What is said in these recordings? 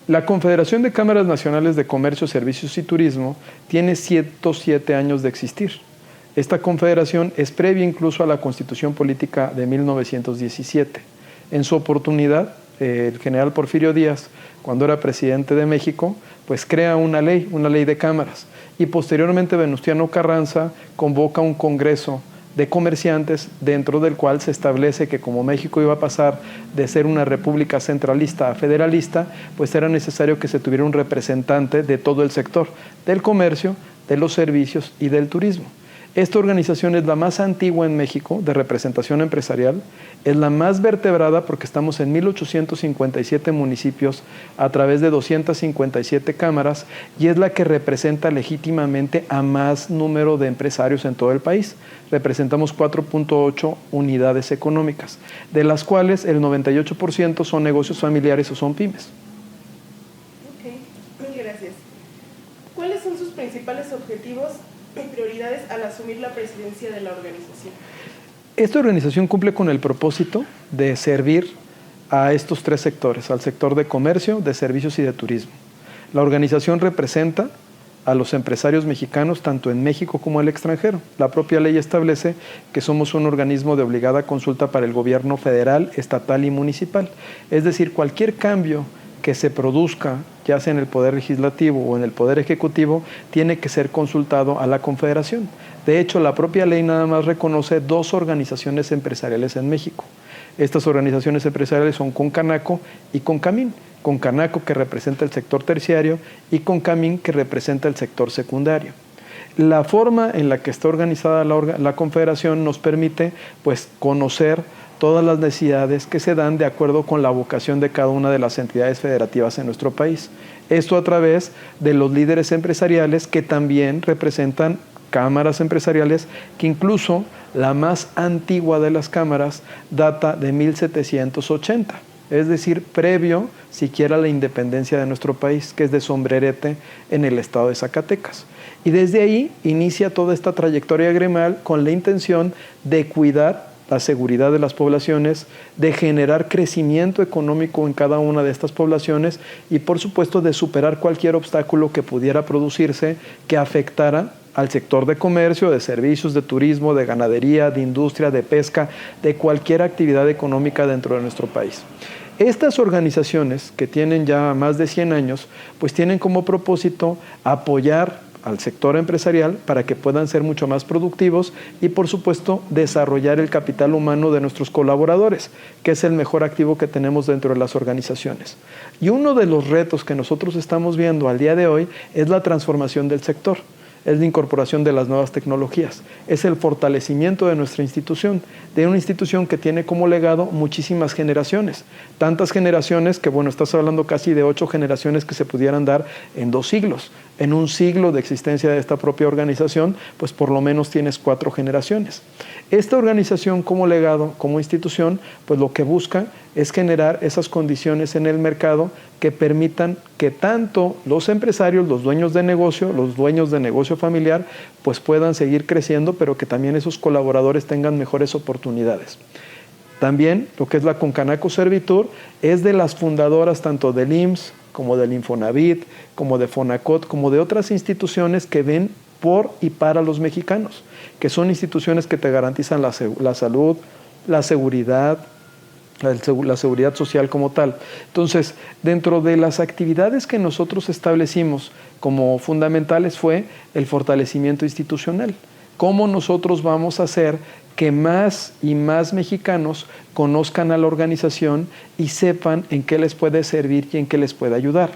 La Confederación de Cámaras Nacionales de Comercio, Servicios y Turismo tiene 107 años de existir. Esta confederación es previa incluso a la Constitución Política de 1917. En su oportunidad, el general Porfirio Díaz, cuando era presidente de México, pues crea una ley de cámaras, y posteriormente Venustiano Carranza convoca un congreso de comerciantes, dentro del cual se establece que como México iba a pasar de ser una república centralista a federalista, pues era necesario que se tuviera un representante de todo el sector, del comercio, de los servicios y del turismo. Esta organización es la más antigua en México de representación empresarial, es la más vertebrada porque estamos en 1857 municipios a través de 257 cámaras, y es la que representa legítimamente a más número de empresarios en todo el país. Representamos 4.8 unidades económicas, de las cuales el 98% son negocios familiares o son pymes. Ok, gracias. ¿Cuáles son sus principales objetivos y prioridades al asumir la presidencia de la organización? Esta organización cumple con el propósito de servir a estos tres sectores, al sector de comercio, de servicios y de turismo. La organización representa a los empresarios mexicanos tanto en México como en el extranjero. La propia ley establece que somos un organismo de obligada consulta para el gobierno federal, estatal y municipal. Es decir, cualquier cambio que se produzca, ya sea en el Poder Legislativo o en el Poder Ejecutivo, tiene que ser consultado a la Confederación. De hecho, la propia ley nada más reconoce 2 organizaciones empresariales en México. Estas organizaciones empresariales son Concanaco y Concamín. Concanaco, que representa el sector terciario, y Concamín, que representa el sector secundario. La forma en la que está organizada la Confederación nos permite pues, conocer todas las necesidades que se dan de acuerdo con la vocación de cada una de las entidades federativas en nuestro país. Esto a través de los líderes empresariales que también representan cámaras empresariales, que incluso la más antigua de las cámaras data de 1780, es decir, previo siquiera a la independencia de nuestro país, que es de Sombrerete en el estado de Zacatecas. Y desde ahí inicia toda esta trayectoria gremial con la intención de cuidar la seguridad de las poblaciones, de generar crecimiento económico en cada una de estas poblaciones y por supuesto de superar cualquier obstáculo que pudiera producirse que afectara al sector de comercio, de servicios, de turismo, de ganadería, de industria, de pesca, de cualquier actividad económica dentro de nuestro país. Estas organizaciones, que tienen ya más de 100 años, pues tienen como propósito apoyar al sector empresarial para que puedan ser mucho más productivos y, por supuesto, desarrollar el capital humano de nuestros colaboradores, que es el mejor activo que tenemos dentro de las organizaciones. Y uno de los retos que nosotros estamos viendo al día de hoy es la transformación del sector. Es la incorporación de las nuevas tecnologías, es el fortalecimiento de nuestra institución, de una institución que tiene como legado muchísimas generaciones, tantas generaciones que, bueno, estás hablando casi de 8 generaciones que se pudieran dar en 2 siglos. En un siglo de existencia de esta propia organización, pues por lo menos tienes 4 generaciones. Esta organización como legado, como institución, pues lo que busca es generar esas condiciones en el mercado que permitan que tanto los empresarios, los dueños de negocio familiar, pues puedan seguir creciendo, pero que también esos colaboradores tengan mejores oportunidades. También lo que es la Concanaco Servitur es de las fundadoras tanto del IMSS, como del Infonavit, como de Fonacot, como de otras instituciones que ven por y para los mexicanos, que son instituciones que te garantizan la salud, la seguridad social como tal. Entonces, dentro de las actividades que nosotros establecimos como fundamentales fue el fortalecimiento institucional. ¿Cómo nosotros vamos a hacer que más y más mexicanos conozcan a la organización y sepan en qué les puede servir y en qué les puede ayudar?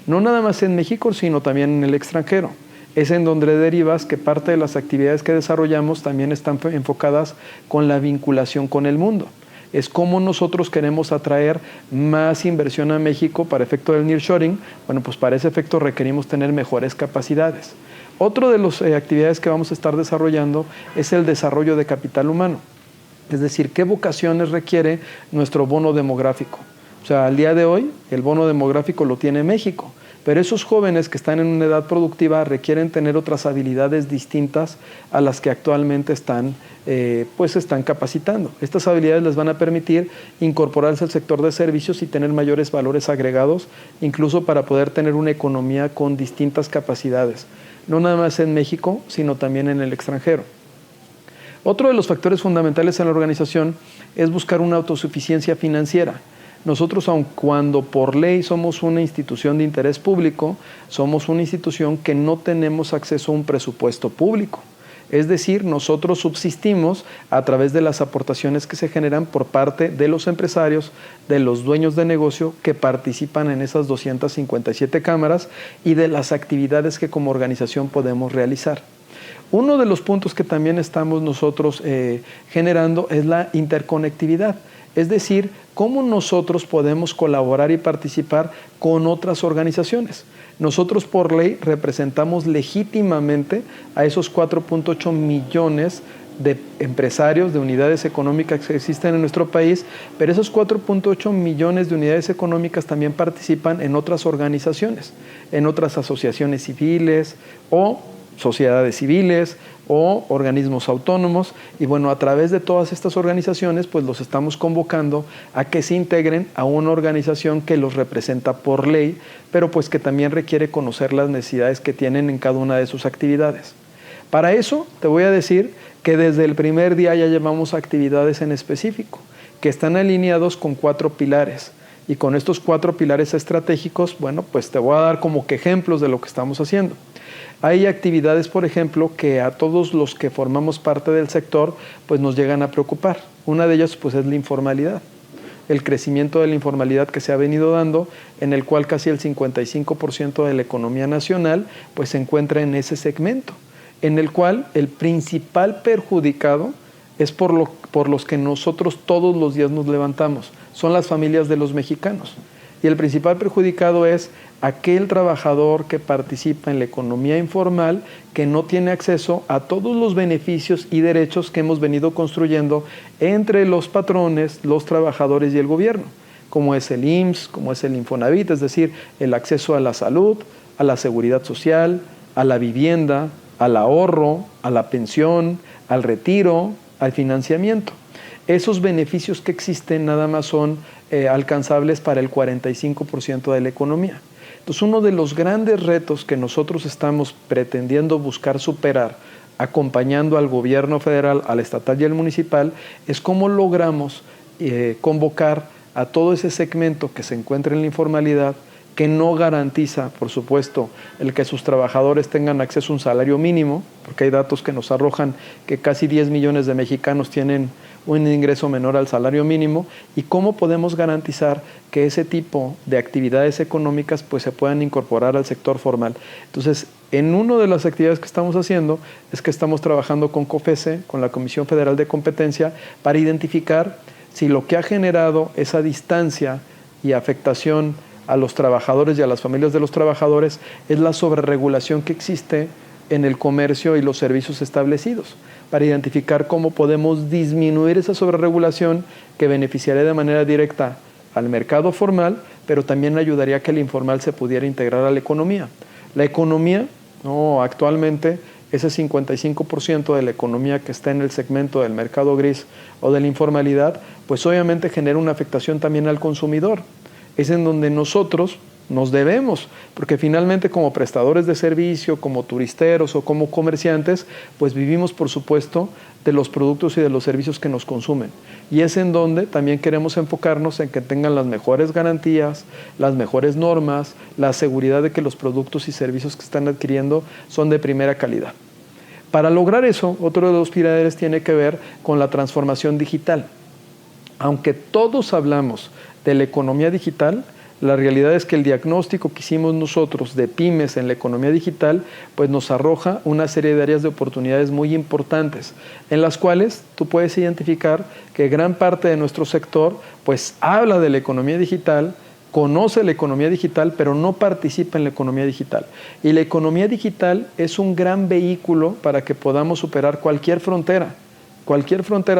No nada más en México, sino también en el extranjero. Es en donde derivas que parte de las actividades que desarrollamos también están enfocadas con la vinculación con el mundo. Es cómo nosotros queremos atraer más inversión a México para efecto del nearshoring. Bueno, pues para ese efecto requerimos tener mejores capacidades. Otro de las actividades que vamos a estar desarrollando es el desarrollo de capital humano. Es decir, qué vocaciones requiere nuestro bono demográfico. O sea, al día de hoy el bono demográfico lo tiene México, Pero esos jóvenes que están en una edad productiva requieren tener otras habilidades distintas a las que actualmente están capacitando. Estas habilidades les van a permitir incorporarse al sector de servicios y tener mayores valores agregados, incluso para poder tener una economía con distintas capacidades, no nada más en México, sino también en el extranjero. Otro de los factores fundamentales en la organización es buscar una autosuficiencia financiera. Nosotros, aun cuando por ley somos una institución de interés público, somos una institución que no tenemos acceso a un presupuesto público. Es decir, nosotros subsistimos a través de las aportaciones que se generan por parte de los empresarios, de los dueños de negocio que participan en esas 257 cámaras y de las actividades que como organización podemos realizar. Uno de los puntos que también estamos nosotros generando es la interconectividad. Es decir, cómo nosotros podemos colaborar y participar con otras organizaciones. Nosotros por ley representamos legítimamente a esos 4.8 millones de empresarios, de unidades económicas que existen en nuestro país, pero esos 4.8 millones de unidades económicas también participan en otras organizaciones, en otras asociaciones civiles o sociedades civiles o organismos autónomos, y bueno, a través de todas estas organizaciones pues los estamos convocando a que se integren a una organización que los representa por ley, pero pues que también requiere conocer las necesidades que tienen en cada una de sus actividades. Para eso te voy a decir que desde el primer día ya llevamos actividades en específico, que están alineados con 4 pilares. Y con estos 4 pilares estratégicos, bueno, pues te voy a dar como que ejemplos de lo que estamos haciendo. Hay actividades, por ejemplo, que a todos los que formamos parte del sector, pues nos llegan a preocupar. Una de ellas, pues, es la informalidad. El crecimiento de la informalidad que se ha venido dando, en el cual casi el 55% de la economía nacional, pues, se encuentra en ese segmento, en el cual el principal perjudicado es por los que nosotros todos los días nos levantamos, son las familias de los mexicanos. Y el principal perjudicado es aquel trabajador que participa en la economía informal, que no tiene acceso a todos los beneficios y derechos que hemos venido construyendo entre los patrones, los trabajadores y el gobierno, como es el IMSS, como es el Infonavit, es decir, el acceso a la salud, a la seguridad social, a la vivienda, al ahorro, a la pensión, al retiro, al financiamiento. Esos beneficios que existen nada más son alcanzables para el 45% de la economía. Entonces, uno de los grandes retos que nosotros estamos pretendiendo buscar superar, acompañando al gobierno federal, al estatal y al municipal, es cómo logramos convocar a todo ese segmento que se encuentra en la informalidad, que no garantiza, por supuesto, el que sus trabajadores tengan acceso a un salario mínimo, porque hay datos que nos arrojan que casi 10 millones de mexicanos tienen un ingreso menor al salario mínimo, y cómo podemos garantizar que ese tipo de actividades económicas pues se puedan incorporar al sector formal. Entonces, en una de las actividades que estamos haciendo es que estamos trabajando con COFECE, con la Comisión Federal de Competencia, para identificar si lo que ha generado esa distancia y afectación a los trabajadores y a las familias de los trabajadores es la sobreregulación que existe en el comercio y los servicios establecidos, para identificar cómo podemos disminuir esa sobreregulación que beneficiaría de manera directa al mercado formal, pero también ayudaría a que el informal se pudiera integrar a la economía. La economía, actualmente, ese 55% de la economía que está en el segmento del mercado gris o de la informalidad, pues obviamente genera una afectación también al consumidor. Es en donde nosotros nos debemos, porque finalmente como prestadores de servicio, como turisteros o como comerciantes, pues vivimos, por supuesto, de los productos y de los servicios que nos consumen. Y es en donde también queremos enfocarnos en que tengan las mejores garantías, las mejores normas, la seguridad de que los productos y servicios que están adquiriendo son de primera calidad. Para lograr eso, otro de los pilares tiene que ver con la transformación digital. Aunque todos hablamos de la economía digital, la realidad es que el diagnóstico que hicimos nosotros de pymes en la economía digital, pues nos arroja una serie de áreas de oportunidades muy importantes, en las cuales tú puedes identificar que gran parte de nuestro sector, pues habla de la economía digital, conoce la economía digital, pero no participa en la economía digital. Y la economía digital es un gran vehículo para que podamos superar cualquier frontera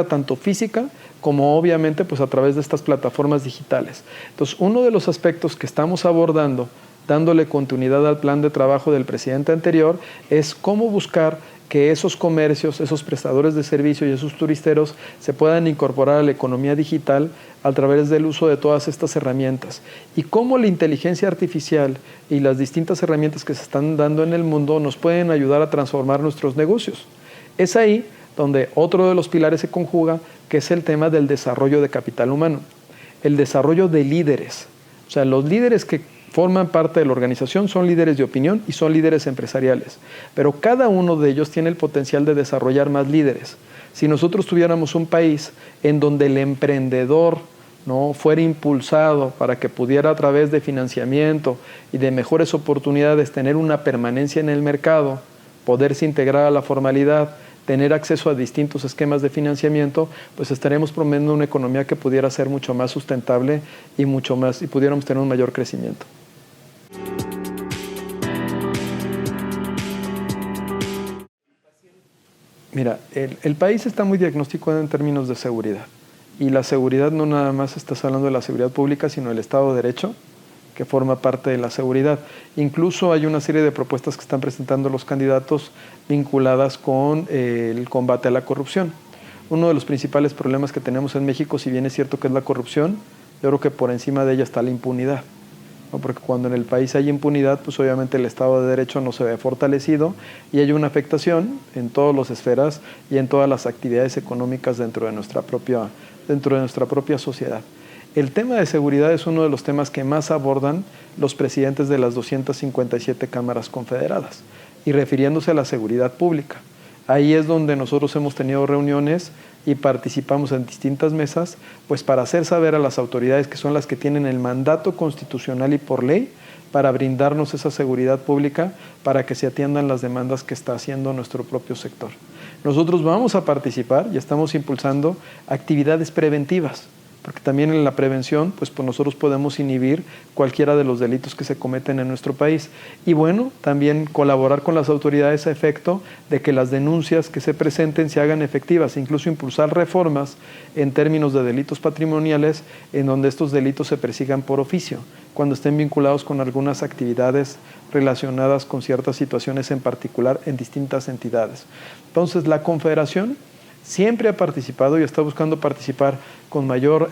tanto física como obviamente pues a través de estas plataformas digitales. Entonces, uno de los aspectos que estamos abordando dándole continuidad al plan de trabajo del presidente anterior, es cómo buscar que esos comercios, esos prestadores de servicio y esos turisteros se puedan incorporar a la economía digital a través del uso de todas estas herramientas. Y cómo la inteligencia artificial y las distintas herramientas que se están dando en el mundo nos pueden ayudar a transformar nuestros negocios. Es ahí donde otro de los pilares se conjuga, que es el tema del desarrollo de capital humano, el desarrollo de líderes. O sea, los líderes que forman parte de la organización son líderes de opinión y son líderes empresariales, pero cada uno de ellos tiene el potencial de desarrollar más líderes. Si nosotros tuviéramos un país en donde el emprendedor no fuera impulsado para que pudiera, a través de financiamiento y de mejores oportunidades, tener una permanencia en el mercado, poderse integrar a la formalidad, tener acceso a distintos esquemas de financiamiento, pues estaremos promoviendo una economía que pudiera ser mucho más sustentable y pudiéramos tener un mayor crecimiento. Mira, el país está muy diagnosticado en términos de seguridad. Y la seguridad no nada más estás hablando de la seguridad pública, sino del Estado de Derecho, que forma parte de la seguridad. Incluso hay una serie de propuestas que están presentando los candidatos vinculadas con el combate a la corrupción. Uno de los principales problemas que tenemos en México, si bien es cierto que es la corrupción, yo creo que por encima de ella está la impunidad, ¿no? Porque cuando en el país hay impunidad, pues obviamente el Estado de Derecho no se ve fortalecido y hay una afectación en todas las esferas y en todas las actividades económicas dentro de nuestra propia sociedad. El tema de seguridad es uno de los temas que más abordan los presidentes de las 257 cámaras confederadas y refiriéndose a la seguridad pública. Ahí es donde nosotros hemos tenido reuniones y participamos en distintas mesas, pues para hacer saber a las autoridades, que son las que tienen el mandato constitucional y por ley, para brindarnos esa seguridad pública para que se atiendan las demandas que está haciendo nuestro propio sector. Nosotros vamos a participar y estamos impulsando actividades preventivas, porque también en la prevención, pues nosotros podemos inhibir cualquiera de los delitos que se cometen en nuestro país. Y bueno, también colaborar con las autoridades a efecto de que las denuncias que se presenten se hagan efectivas, incluso impulsar reformas en términos de delitos patrimoniales, en donde estos delitos se persigan por oficio, cuando estén vinculados con algunas actividades relacionadas con ciertas situaciones en particular en distintas entidades. Entonces, la Confederación siempre ha participado y está buscando participar con mayor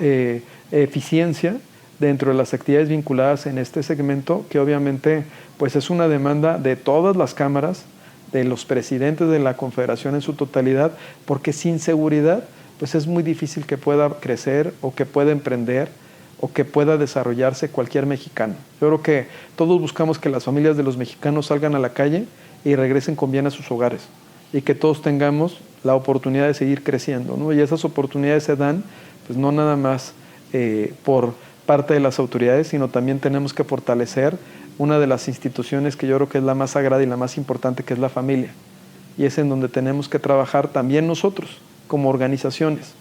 eficiencia dentro de las actividades vinculadas en este segmento, que obviamente pues es una demanda de todas las cámaras, de los presidentes de la Confederación en su totalidad, porque sin seguridad pues es muy difícil que pueda crecer o que pueda emprender o que pueda desarrollarse cualquier mexicano. Yo creo que todos buscamos que las familias de los mexicanos salgan a la calle y regresen con bien a sus hogares y que todos tengamos la oportunidad de seguir creciendo, ¿no? Y esas oportunidades se dan pues no nada más por parte de las autoridades, sino también tenemos que fortalecer una de las instituciones que yo creo que es la más sagrada y la más importante, que es la familia. Y es en donde tenemos que trabajar también nosotros, como organizaciones,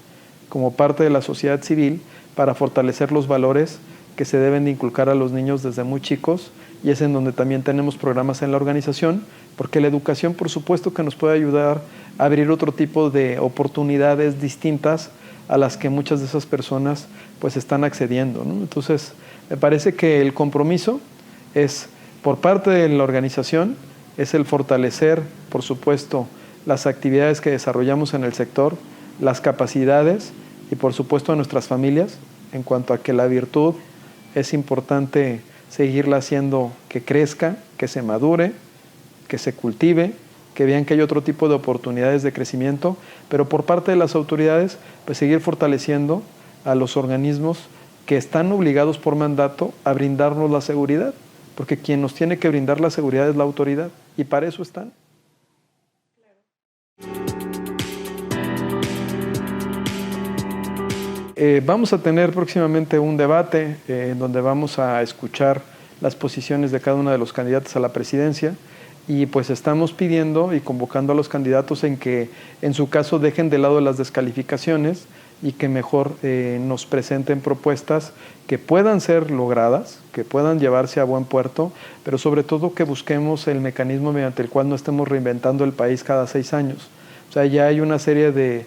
como parte de la sociedad civil, para fortalecer los valores que se deben de inculcar a los niños desde muy chicos, y es en donde también tenemos programas en la organización, porque la educación, por supuesto, que nos puede ayudar a abrir otro tipo de oportunidades distintas a las que muchas de esas personas pues están accediendo, ¿no? Entonces, me parece que el compromiso es, por parte de la organización, es el fortalecer, por supuesto, las actividades que desarrollamos en el sector, las capacidades y, por supuesto, a nuestras familias, en cuanto a que la virtud es importante seguirla haciendo que crezca, que se madure, que se cultive, que vean que hay otro tipo de oportunidades de crecimiento, pero por parte de las autoridades, pues seguir fortaleciendo a los organismos que están obligados por mandato a brindarnos la seguridad, porque quien nos tiene que brindar la seguridad es la autoridad, y para eso están. Vamos a tener próximamente un debate en donde vamos a escuchar las posiciones de cada uno de los candidatos a la presidencia, y pues estamos pidiendo y convocando a los candidatos en que en su caso dejen de lado las descalificaciones y que mejor nos presenten propuestas que puedan ser logradas, que puedan llevarse a buen puerto, pero sobre todo que busquemos el mecanismo mediante el cual no estemos reinventando el país cada 6 años. O sea, ya hay una serie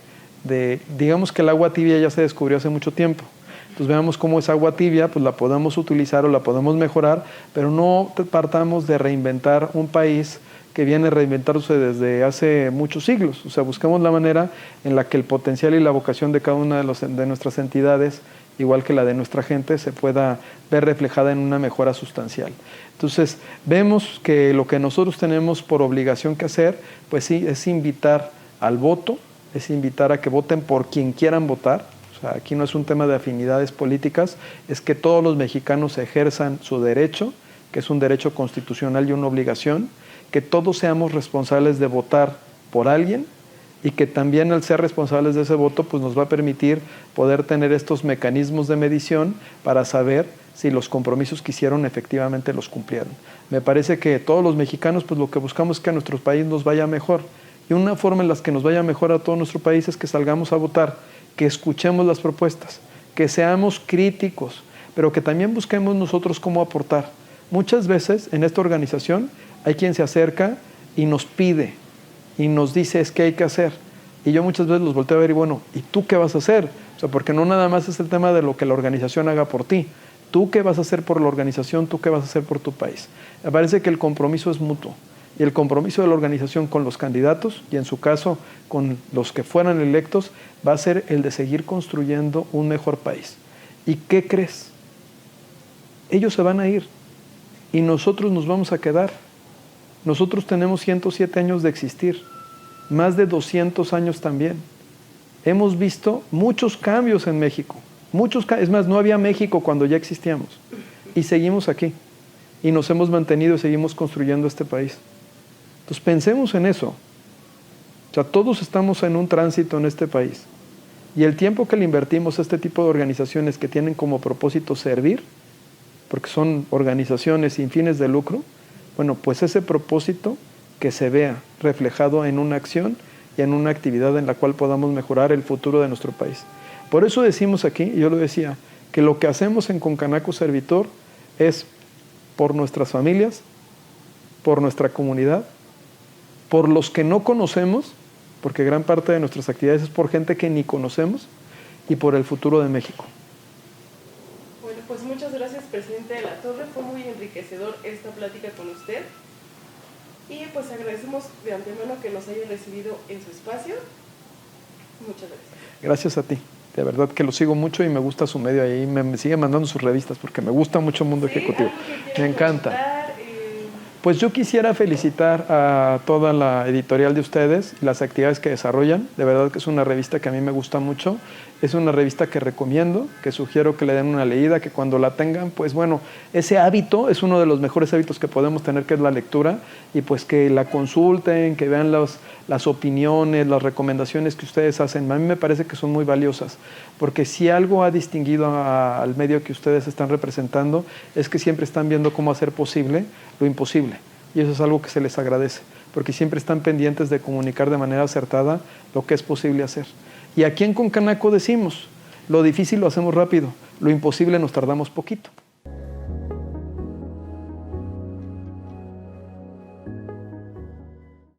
digamos que el agua tibia ya se descubrió hace mucho tiempo. Entonces veamos cómo esa agua tibia pues la podemos utilizar o la podemos mejorar, pero no partamos de reinventar un país que viene reinventándose desde hace muchos siglos. O sea, buscamos la manera en la que el potencial y la vocación de cada una de nuestras entidades, igual que la de nuestra gente, se pueda ver reflejada en una mejora sustancial. Entonces, vemos que lo que nosotros tenemos por obligación que hacer, pues sí, es invitar al voto, es invitar a que voten por quien quieran votar. O sea, aquí no es un tema de afinidades políticas, es que todos los mexicanos ejerzan su derecho, que es un derecho constitucional y una obligación, que todos seamos responsables de votar por alguien y que también al ser responsables de ese voto pues nos va a permitir poder tener estos mecanismos de medición para saber si los compromisos que hicieron efectivamente los cumplieron. Me parece que todos los mexicanos pues lo que buscamos es que a nuestro país nos vaya mejor, y una forma en la que nos vaya mejor a todo nuestro país es que salgamos a votar, que escuchemos las propuestas, que seamos críticos, pero que también busquemos nosotros cómo aportar. Muchas veces en esta organización hay quien se acerca y nos pide y nos dice es que hay que hacer. Y yo muchas veces los volteo a ver y bueno, ¿y tú qué vas a hacer? O sea, porque no nada más es el tema de lo que la organización haga por ti. ¿Tú qué vas a hacer por la organización? ¿Tú qué vas a hacer por tu país? Me parece que el compromiso es mutuo. Y el compromiso de la organización con los candidatos, y en su caso con los que fueran electos, va a ser el de seguir construyendo un mejor país. ¿Y qué crees? Ellos se van a ir y nosotros nos vamos a quedar. Nosotros tenemos 107 años de existir, más de 200 años también. Hemos visto muchos cambios en México, es más, no había México cuando ya existíamos, y seguimos aquí, y nos hemos mantenido y seguimos construyendo este país. Entonces pensemos en eso. O sea, todos estamos en un tránsito en este país, y el tiempo que le invertimos a este tipo de organizaciones que tienen como propósito servir, porque son organizaciones sin fines de lucro, bueno, pues ese propósito que se vea reflejado en una acción y en una actividad en la cual podamos mejorar el futuro de nuestro país. Por eso decimos aquí, y yo lo decía, que lo que hacemos en Concanaco Servitor es por nuestras familias, por nuestra comunidad, por los que no conocemos, porque gran parte de nuestras actividades es por gente que ni conocemos, y por el futuro de México. Bueno, pues muchas gracias, presidente de la Torre. Fue muy enriquecedor esta plática con usted. Y pues agradecemos de antemano que nos haya recibido en su espacio. Muchas gracias. Gracias a ti. De verdad que lo sigo mucho y me gusta su medio ahí. Me sigue mandando sus revistas porque me gusta mucho el mundo ejecutivo. Me encanta. Pues yo quisiera felicitar a toda la editorial de ustedes, las actividades que desarrollan. De verdad que es una revista que a mí me gusta mucho. Es una revista que recomiendo, que sugiero que le den una leída, que cuando la tengan, pues bueno, ese hábito es uno de los mejores hábitos que podemos tener, que es la lectura, y pues que la consulten, que vean las opiniones, las recomendaciones que ustedes hacen. A mí me parece que son muy valiosas, porque si algo ha distinguido al medio que ustedes están representando, es que siempre están viendo cómo hacer posible lo imposible. Y eso es algo que se les agradece, porque siempre están pendientes de comunicar de manera acertada lo que es posible hacer. Y aquí en Concanaco decimos, lo difícil lo hacemos rápido, lo imposible nos tardamos poquito.